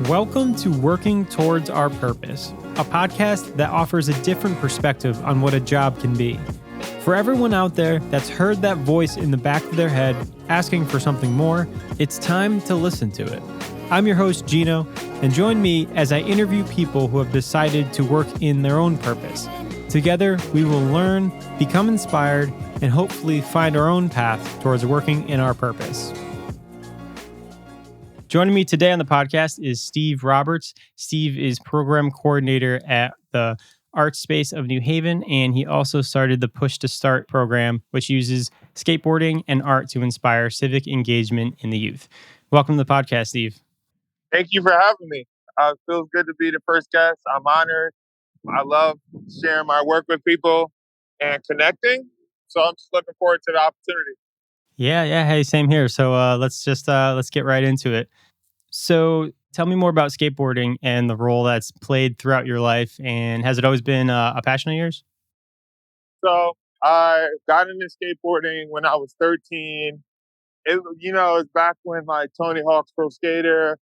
Welcome to Working Towards Our Purpose, a podcast that offers a different perspective on what a job can be. For everyone out there that's heard that voice in the back of their head asking for something more, it's time to listen to it. I'm your host, Gino, and join me as I interview people who have decided to work in their own purpose. Together, we will learn, become inspired, and hopefully find our own path towards working in our purpose. Joining me today on the podcast is Steve Roberts. Steve is program coordinator at the Art Space of New Haven, and he also started the Push to Start program, which uses skateboarding and art to inspire civic engagement in the youth. Welcome to the podcast, Steve. Thank you for having me. It feels good to be the first guest. I'm honored. I love sharing my work with people and connecting. So I'm just looking forward to the opportunity. Yeah. Hey, same here. So let's get right into it. So tell me more about skateboarding and the role that's played throughout your life. And has it always been a passion of yours? So I got into skateboarding when I was 13. It's back when like Tony Hawk's Pro Skater,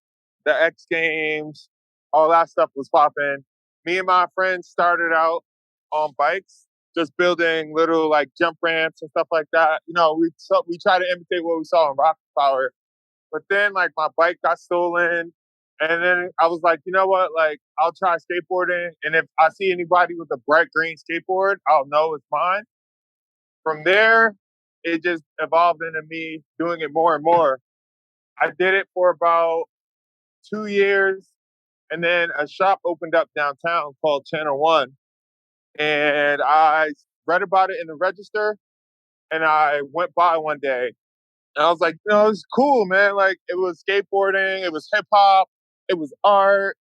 the X Games, all that stuff was popping. Me and my friends started out on bikes, just building little like jump ramps and stuff like that. We try to imitate what we saw in Rocket Power. But then like my bike got stolen. And then I was like, you know what? Like I'll try skateboarding. And if I see anybody with a bright green skateboard, I'll know it's mine. From there, it just evolved into me doing it more and more. I did it for about 2 years. And then a shop opened up downtown called Channel One. And I read about it in the register. And I went by one day. And I was like, it's cool, man. Like, it was skateboarding, it was hip hop, it was art,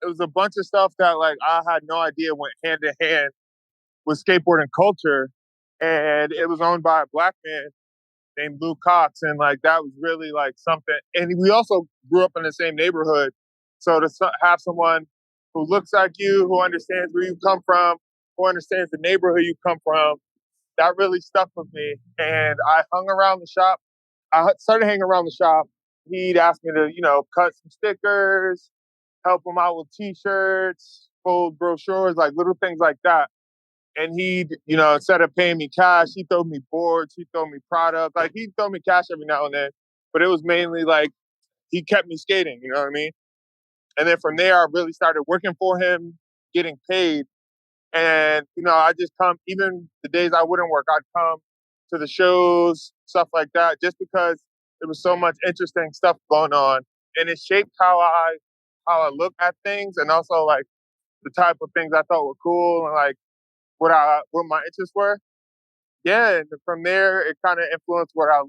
it was a bunch of stuff that, like, I had no idea went hand in hand with skateboarding culture. And it was owned by a black man named Lou Cox. And, like, that was really, like, something. And we also grew up in the same neighborhood. So to have someone who looks like you, who understands where you come from, who understands the neighborhood you come from, that really stuck with me. And I hung around the shop. I started hanging around the shop. He'd ask me to, cut some stickers, help him out with T-shirts, fold brochures, like little things like that. And he'd, instead of paying me cash, he'd throw me boards, he'd throw me products. Like he'd throw me cash every now and then, but it was mainly like he kept me skating, you know what I mean? And then from there, I really started working for him, getting paid. And, I just come, even the days I wouldn't work, I'd come to the shows, stuff like that, just because there was so much interesting stuff going on. And it shaped how I look at things, and also like the type of things I thought were cool and like what my interests were. Yeah, and from there it kind of influenced what I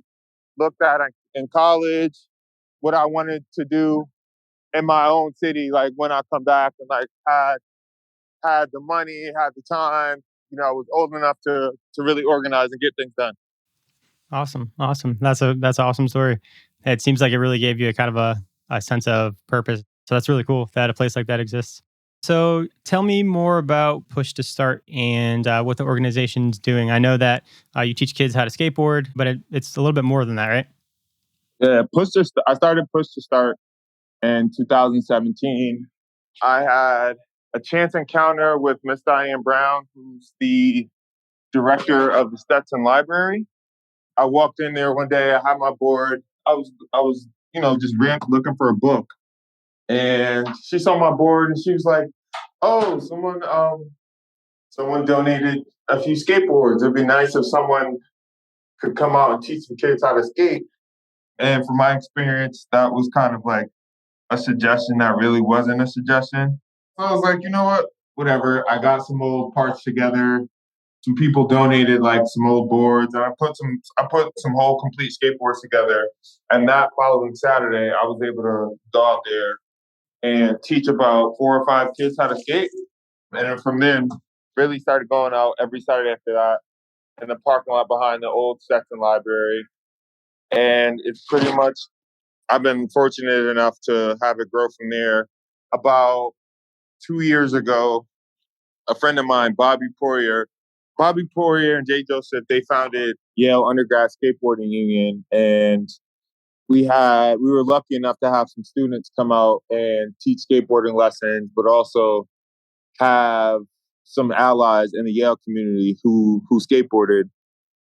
looked at in college, what I wanted to do in my own city, like when I come back and like had the money, had the time, was old enough to really organize and get things done. Awesome. That's an awesome story. It seems like it really gave you a kind of a sense of purpose. So that's really cool that a place like that exists. So tell me more about Push to Start and what the organization's doing. I know that you teach kids how to skateboard, but it's a little bit more than that, right? Yeah, I started Push to Start in 2017. I had a chance encounter with Miss Diane Brown, who's the director of the Stetson Library. I walked in there one day. I had my board. I was, just looking for a book, and she saw my board, and she was like, "Oh, someone donated a few skateboards. It'd be nice if someone could come out and teach some kids how to skate." And from my experience, that was kind of like a suggestion that really wasn't a suggestion. So I was like, you know what? Whatever. I got some old parts together. Some people donated like some old boards, and I put some whole complete skateboards together. And that following Saturday, I was able to go out there and teach about 4 or 5 kids how to skate. And then from then, really started going out every Saturday after that in the parking lot behind the old Stetson Library. And it's pretty much, I've been fortunate enough to have it grow from there. About 2 years ago, a friend of mine, Bobby Poirier and Jay Joseph, they founded Yale Undergrad Skateboarding Union. And we were lucky enough to have some students come out and teach skateboarding lessons, but also have some allies in the Yale community who skateboarded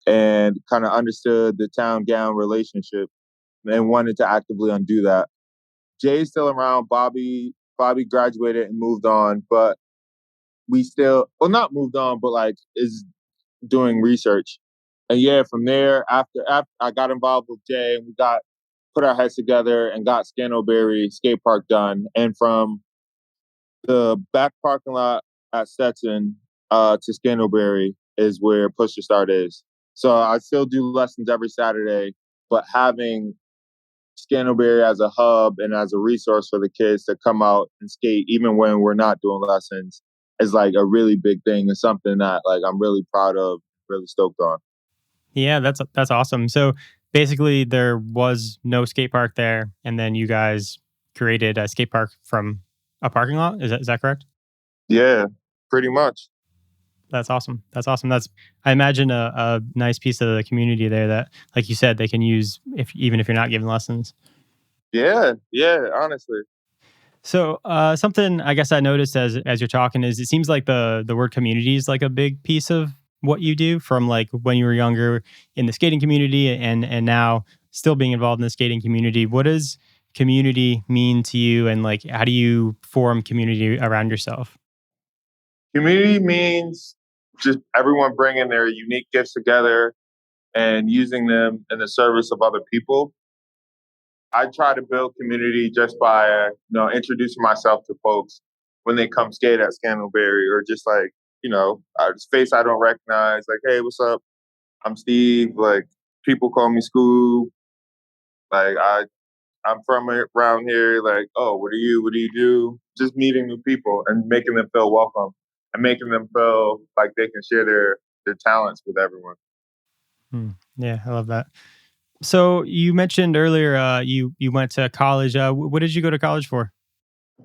and kind of understood the town gown relationship and wanted to actively undo that. Jay's still around. Bobby graduated and moved on, but we still, well, not moved on, but like is doing research. And yeah, from there, after I got involved with Jay and we got put our heads together and got Scanoberry skate park done. And from the back parking lot at Stetson to Scanoberry is where Push to Start is. So I still do lessons every Saturday, but having Scanoberry as a hub and as a resource for the kids to come out and skate, even when we're not doing lessons, is like a really big thing and something that like I'm really proud of, really stoked on. Yeah, that's awesome. So basically, there was no skate park there, and then you guys created a skate park from a parking lot. Is that correct? Yeah, pretty much. That's awesome. That's awesome. That's I imagine a nice piece of the community there that, like you said, they can use if even if you're not giving lessons. Yeah, yeah, honestly. So something I guess I noticed as you're talking is it seems like the word community is like a big piece of what you do from like when you were younger in the skating community and now still being involved in the skating community. What does community mean to you and like how do you form community around yourself? Community means just everyone bringing their unique gifts together and using them in the service of other people. I try to build community just by introducing myself to folks when they come skate at Scandalberry, or just like face I don't recognize, like, hey, what's up? I'm Steve. Like, people call me Scoob. Like, I'm from around here. Like, oh, what are you? What do you do? Just meeting new people and making them feel welcome and making them feel like they can share their talents with everyone. Hmm. Yeah, I love that. So you mentioned earlier you went to college. What did you go to college for?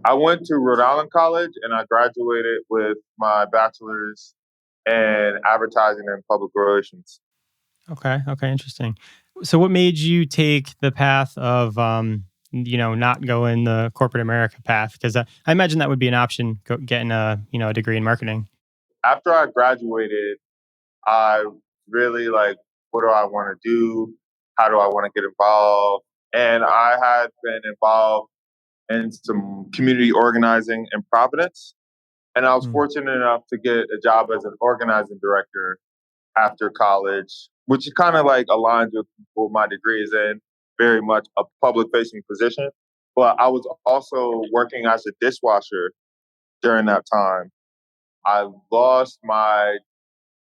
I went to Rhode Island College and I graduated with my bachelor's in advertising and public relations. Okay. Okay. Interesting. So, what made you take the path of, not going the corporate America path? Because I imagine that would be an option, getting a degree in marketing. After I graduated, I really like, what do I want to do? How do I want to get involved? And I had been involved in some community organizing in Providence. And I was Mm, fortunate enough to get a job as an organizing director after college, which kind of like aligns with what my degree is in, very much a public facing position. But I was also working as a dishwasher during that time. I lost my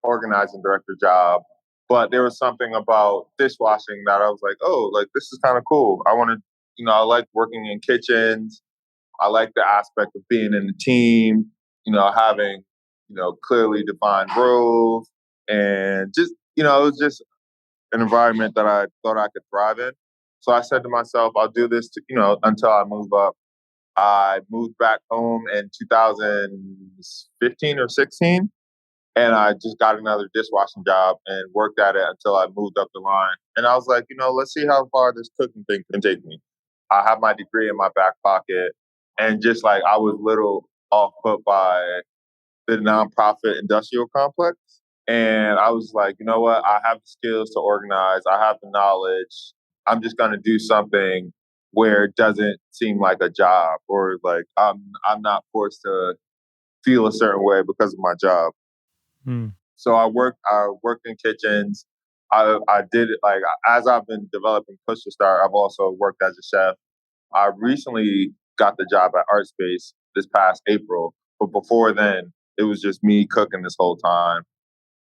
organizing director job, but there was something about dishwashing that I was like, oh, like this is kind of cool. I want to, I like working in kitchens. I like the aspect of being in the team, having, clearly defined roles and just, it was just an environment that I thought I could thrive in. So I said to myself, I'll do this, until I move up. I moved back home in 2015 or 16, and I just got another dishwashing job and worked at it until I moved up the line. And I was like, let's see how far this cooking thing can take me. I have my degree in my back pocket, and just like I was little off put by the nonprofit industrial complex. And I was like, you know what? I have the skills to organize. I have the knowledge. I'm just going to do something where it doesn't seem like a job, or like I'm not forced to feel a certain way because of my job. mm. So I worked in kitchens. I did it like, as I've been developing Push to Start, I've also worked as a chef. I recently got the job at Art Space this past April, but before then, it was just me cooking this whole time.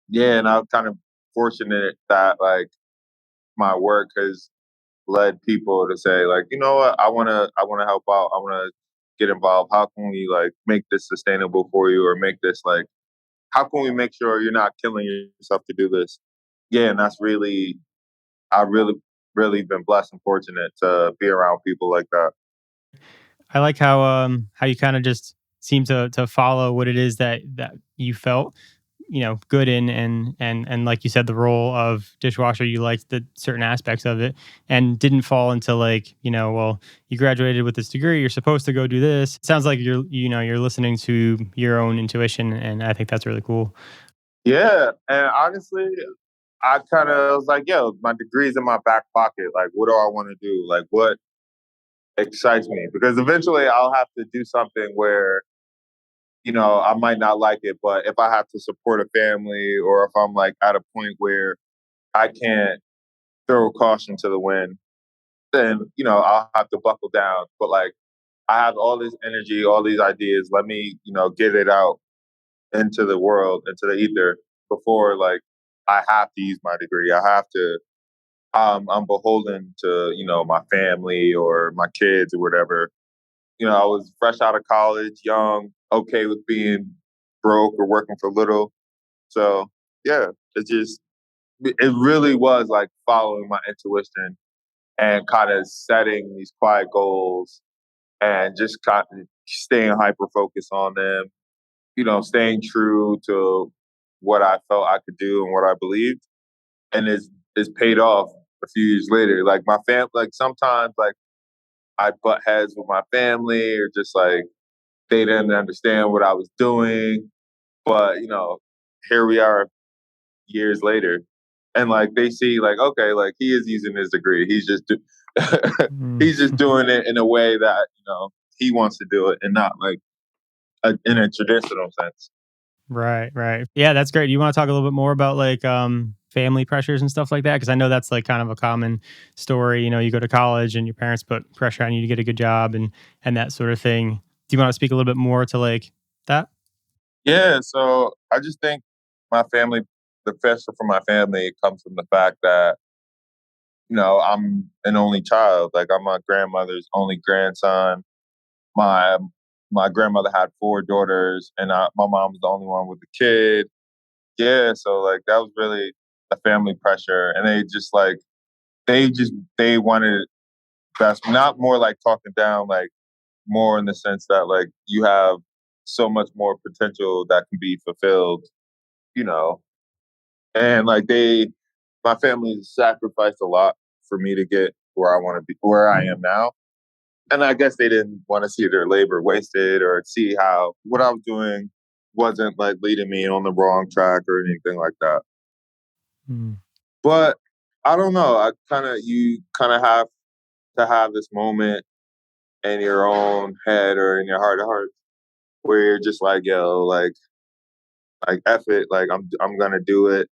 Yeah, and I'm kind of fortunate that like my work has led people to say like, you know what, I wanna help out. I wanna get involved. How can we like make this sustainable for you, or make this like, how can we make sure you're not killing yourself to do this? Yeah, and that's really, I really, really been blessed and fortunate to be around people like that. I like how you kind of just seem to follow what it is that you felt. good in, and like you said, the role of dishwasher, you liked the certain aspects of it, and didn't fall into like, well, you graduated with this degree, you're supposed to go do this. It sounds like you're listening to your own intuition, and I think that's really cool. Yeah, and honestly, I kind of was like, yo, my degree's in my back pocket. Like, what do I want to do? Like, what excites me? Because eventually I'll have to do something where, I might not like it, but if I have to support a family or if I'm like at a point where I can't throw caution to the wind, then, I'll have to buckle down. But like, I have all this energy, all these ideas. Let me, get it out into the world, into the ether before like I have to use my degree. I have to I'm beholden to, my family or my kids or whatever. I was fresh out of college, young, okay with being broke or working for little. So yeah, it really was like following my intuition and kind of setting these quiet goals and just kind of staying hyper focused on them, staying true to what I felt I could do and what I believed. And it's paid off a few years later. Like my fam like sometimes like I butt heads with my family or just like they didn't understand what I was doing. But here we are years later. And like they see like, okay, like he is using his degree. Mm. He's just doing it in a way that, he wants to do it and not like in a traditional sense. Right, right. Yeah, that's great. You want to talk a little bit more about like family pressures and stuff like that? Because I know that's like kind of a common story. You go to college and your parents put pressure on you to get a good job and that sort of thing. Do you want to speak a little bit more to like that? Yeah, so I just think my family, the pressure from my family comes from the fact that, I'm an only child. Like I'm my grandmother's only grandson. My my grandmother had four daughters, and my mom was the only one with a kid. Yeah, so like that was really a family pressure, and they wanted best, not more like talking down, like more in the sense that like you have so much more potential that can be fulfilled, you know, and like my family sacrificed a lot for me to get where I want to be, where I am now. And I guess they didn't want to see their labor wasted or see how what I was doing wasn't like leading me on the wrong track or anything like that. Mm. But I don't know. You kind of have to have this moment in your own head or in your heart of hearts where you're just like, yo, like F it, like I'm gonna do it.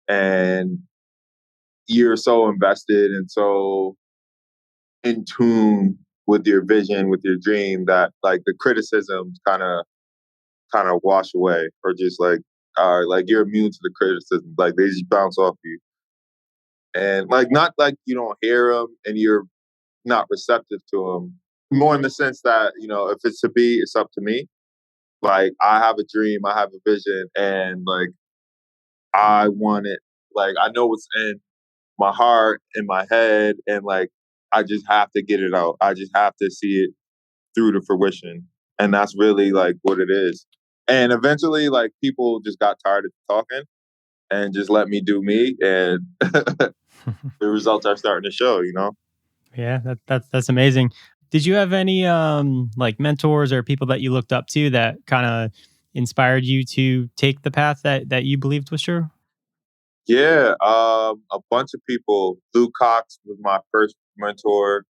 And you're so invested and so in tune with your vision, with your dream that like the criticisms kind of wash away or just like you're immune to the criticism. Like they just bounce off you. And like not like you don't hear them and you're not receptive to them. More in the sense that, if it's to be, it's up to me. Like I have a dream, I have a vision, and like I want it. Like I know what's in my heart, in my head, and like I just have to get it out. I just have to see it through to fruition. And that's really like what it is. And eventually, like people just got tired of talking and just let me do me, and the results are starting to show. Yeah, that's amazing. Did you have any like mentors or people that you looked up to that kind of inspired you to take the path that you believed was true? Yeah, a bunch of people. Lou Cox was my first mentor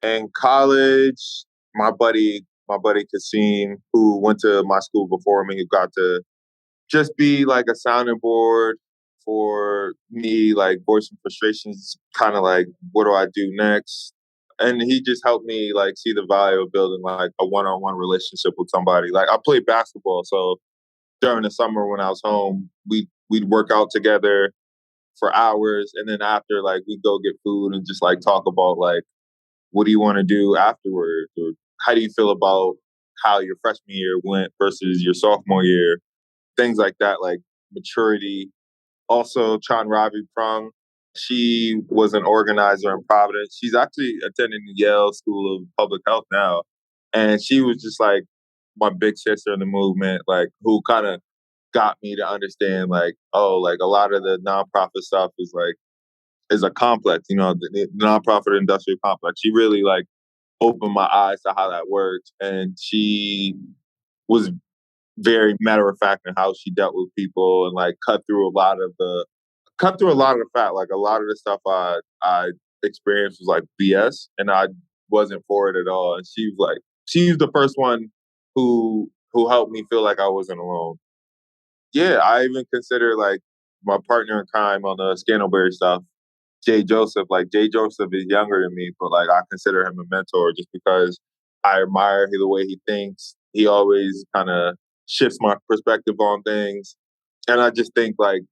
in college. My buddy Kasim, who went to my school before me, who got to just be like a sounding board for me, like voicing frustrations, kind of like what do I do next? And he just helped me like see the value of building like a one-on-one relationship with somebody. Like I played basketball, so during the summer when I was home, we'd work out together for hours, and then after like we'd go get food and just like talk about like what do you want to do afterwards, or how do you feel about how your freshman year went versus your sophomore year, things like that, like maturity. Also, Chan Ravi Prung, she was an organizer in Providence. She's actually attending the Yale School of Public Health now. And she was just like my big sister in the movement, like who kind of got me to understand like, oh, like a lot of the nonprofit stuff is a complex, the nonprofit industrial complex. She really like opened my eyes to how that works. And she was very matter of fact in how she dealt with people and like cut through a lot of the fat. Like a lot of the stuff I experienced was like BS, and I wasn't for it at all. And she's the first one who helped me feel like I wasn't alone. Yeah, I even consider like my partner in crime on the Scandalberry stuff, Jay Joseph. Like Jay Joseph is younger than me, but like I consider him a mentor just because I admire the way he thinks. He always kind of shifts my perspective on things, and I just think like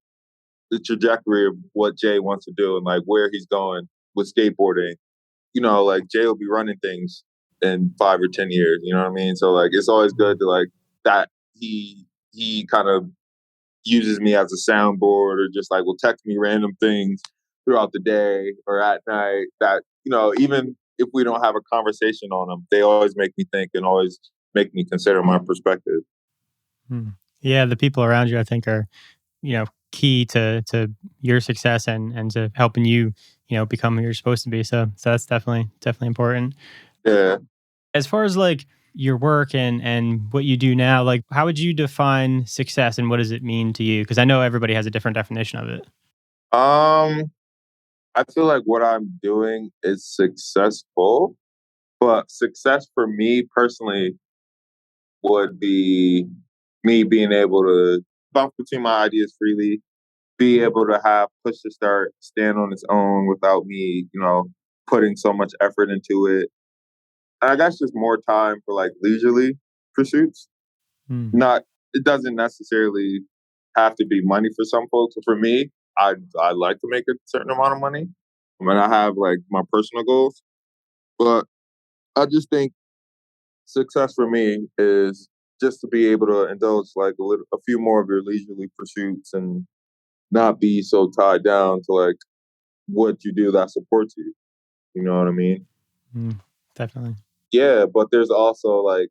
the trajectory of what Jay wants to do and like where he's going with skateboarding. Like Jay will be running things in 5 or 10 years. You know what I mean? So like it's always good to like that he kind of uses me as a soundboard or just like will text me random things throughout the day or at night that, even if we don't have a conversation on them, they always make me think and always make me consider my perspective. Hmm. Yeah, the people around you, I think, are key to your success and to helping you become who you're supposed to be. So that's definitely important. Yeah. As far as like your work and what you do now, like how would you define success and what does it mean to you? Because I know everybody has a different definition of it. Um, I feel like what I'm doing is successful, but success for me personally would be me being able to bounce between my ideas freely, be able to have push to start, stand on its own without me, putting so much effort into it. And I guess just more time for like leisurely pursuits. Hmm. Not it doesn't necessarily have to be money for some folks. For me, I like to make a certain amount of money when I have like my personal goals. But I just think success for me is just to be able to indulge like a few more of your leisurely pursuits and not be so tied down to like what you do that supports you. You know what I mean? Hmm. Definitely. Yeah, but there's also like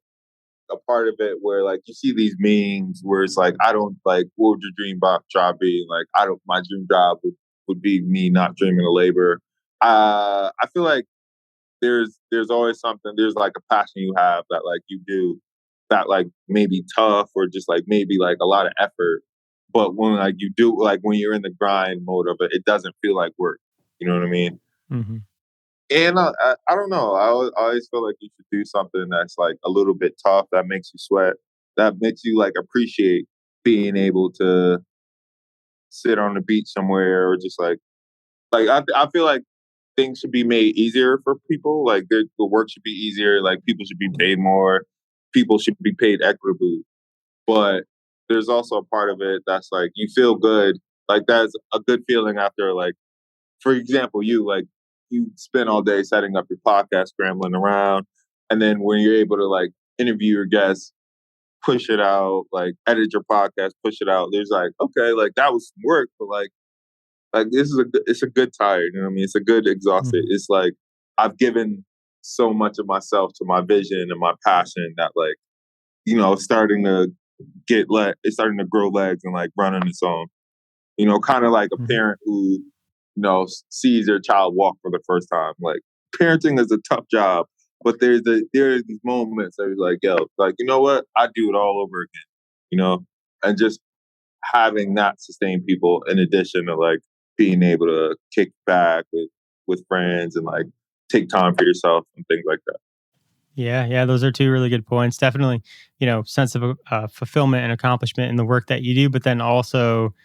a part of it where like you see these memes where it's like I don't like what would your job be? Like I don't my dream job would be me not dreaming of labor. I feel like there's always something there's like a passion you have that like you do that like maybe tough or just like maybe like a lot of effort. But when like you do like when you're in the grind mode of it, it doesn't feel like work. You know what I mean? Hmm. And I don't know. I always feel like you should do something that's like a little bit tough, that makes you sweat, that makes you like appreciate being able to sit on the beach somewhere or just like I feel like things should be made easier for people. Like the work should be easier. Like people should be paid more. People should be paid equitably. But there's also a part of it that's like you feel good. Like that's a good feeling after like for example, you spend all day setting up your podcast, scrambling around, and then when you're able to like interview your guests, push it out, like edit your podcast, push it out. There's like, okay, like that was some work, but like it's a good tired. You know what I mean? It's a good exhausted. Hmm. It's like I've given so much of myself to my vision and my passion that like it's starting to it's starting to grow legs and like run on its own. Kind of like a Hmm. parent who, sees their child walk for the first time. Like parenting is a tough job, but there are these moments that you're like, yo, like, you know what? I do it all over again, you know? And just having that sustain people in addition to like being able to kick back with friends and like take time for yourself and things like that. Yeah, those are two really good points. Definitely, sense of fulfillment and accomplishment in the work that you do, but then also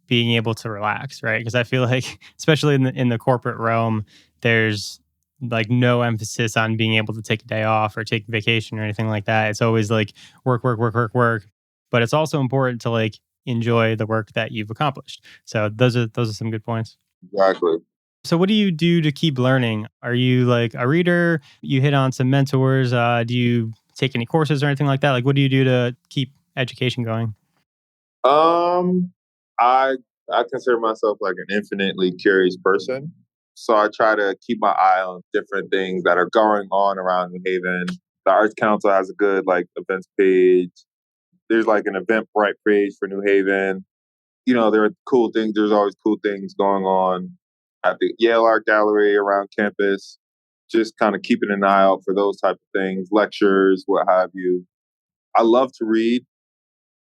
being able to relax, right? Because I feel like, especially in the corporate realm, there's like no emphasis on being able to take a day off or take a vacation or anything like that. It's always like work, work, work, work, work. But it's also important to like enjoy the work that you've accomplished. So those are some good points. Exactly. So what do you do to keep learning? Are you like a reader? You hit on some mentors. Do you take any courses or anything like that? Like what do you do to keep education going? Um, I I consider myself like an infinitely curious person. So I try to keep my eye on different things that are going on around New Haven. The Arts Council has a good like events page. there's like an Eventbrite page for New Haven. You know, there are cool things. There's always cool things going on at the Yale Art Gallery around campus. Just kind of keeping an eye out for those type of things, lectures, what have you. I love to read.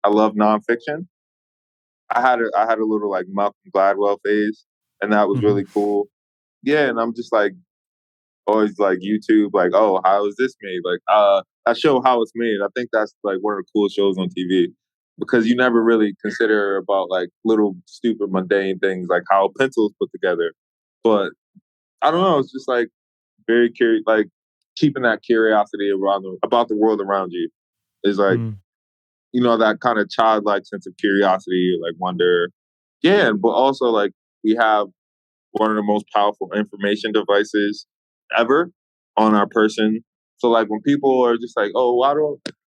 I love nonfiction. I had a little like Malcolm Gladwell phase, and that was Hmm. really cool. Yeah, and I'm just like always like YouTube, like, oh, how is this made? Like, that show How It's Made. I think that's like one of the coolest shows on TV because you never really consider about like little stupid mundane things like how a pencil's put together. But I don't know, it's just like very curious, like keeping that curiosity about the world around you is like, that kind of childlike sense of curiosity, like wonder. Yeah, but also like we have one of the most powerful information devices ever on our person. So like when people are just like, oh,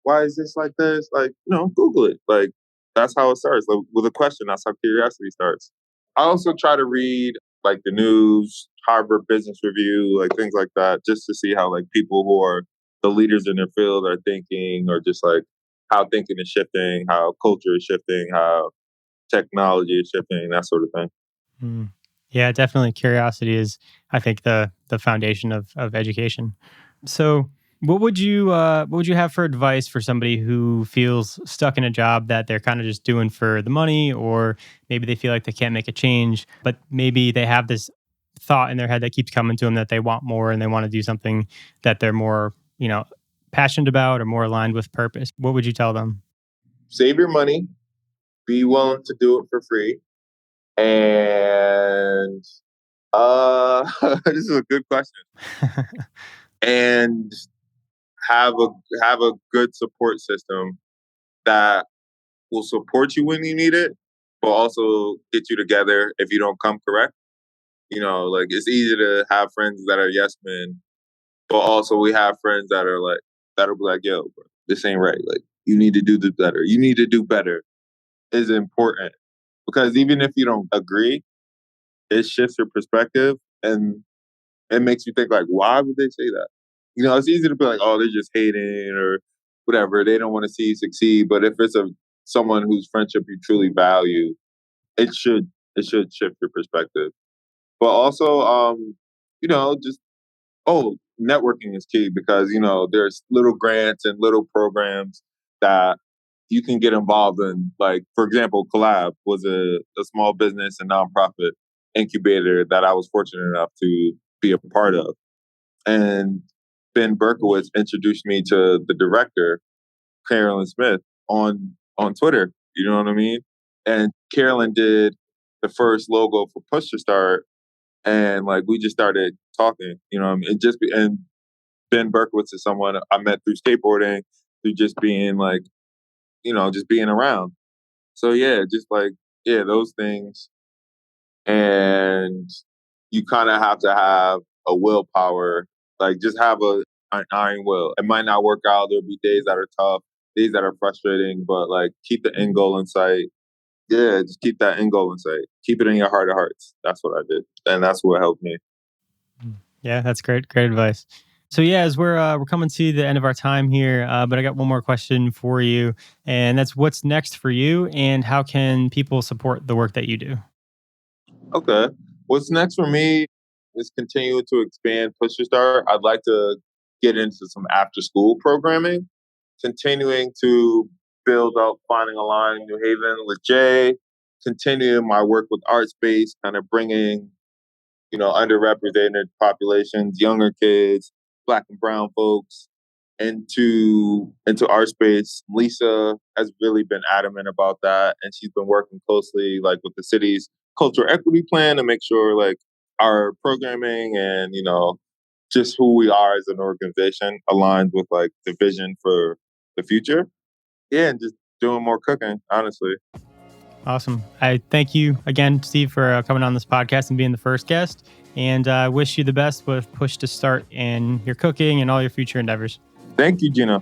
why is this like this? Like, Google it. Like that's how it starts. Like with a question, that's how curiosity starts. I also try to read like the news, Harvard Business Review, like things like that, just to see how like people who are the leaders in their field are thinking, or just like how thinking is shifting, how culture is shifting, how technology is shifting, that sort of thing. Mm. Yeah, definitely. Curiosity is, I think, the foundation of education. So, what would you have for advice for somebody who feels stuck in a job that they're kind of just doing for the money, or maybe they feel like they can't make a change, but maybe they have this thought in their head that keeps coming to them that they want more and they want to do something that they're more, passionate about or more aligned with purpose. What would you tell them? Save your money, be willing to do it for free. And this is a good question. And have a have a good support system that will support you when you need it, but also get you together if you don't come correct. Like it's easy to have friends that are yes men, but also we have friends that'll be like, yo, bro, this ain't right. Like you need to do this better. You need to do better is important because even if you don't agree, it shifts your perspective and it makes you think like, why would they say that? It's easy to be like, oh, they're just hating or whatever. They don't want to see you succeed. But if it's someone whose friendship you truly value, it should shift your perspective. But also, just networking is key because there's little grants and little programs that you can get involved in. Like, for example, Collab was a small business and nonprofit incubator that I was fortunate enough to be a part of. And Ben Berkowitz introduced me to the director, Carolyn Smith, on Twitter. You know what I mean? And Carolyn did the first logo for Push to Start, and like we just started talking. You know what I mean? And Ben Berkowitz is someone I met through skateboarding, through just being like, just being around. So yeah, just like those things. And you kind of have to have a willpower, like just have an iron will. It might not work out. There'll be days that are tough, days that are frustrating, but like keep the end goal in sight. Yeah, just keep that end goal in sight. Keep it in your heart of hearts. That's what I did, and that's what helped me. Yeah, that's great. Great advice. So yeah, as we're coming to the end of our time here, but I got one more question for you, and that's what's next for you, and how can people support the work that you do? Okay, what's next for me is continuing to expand Push to Start. I'd like to get into some after school programming, continuing to build up Finding a Line in New Haven with Jay, continuing my work with Art Space, kind of bringing underrepresented populations, younger kids, Black and brown folks into our space. Lisa has really been adamant about that, and she's been working closely like with the city's cultural equity plan to make sure like our programming and just who we are as an organization aligns with like the vision for the future. Yeah, and just doing more cooking, honestly. Awesome. I thank you again, Steve, for coming on this podcast and being the first guest. And I wish you the best with Push to Start in your cooking and all your future endeavors. Thank you, Gina.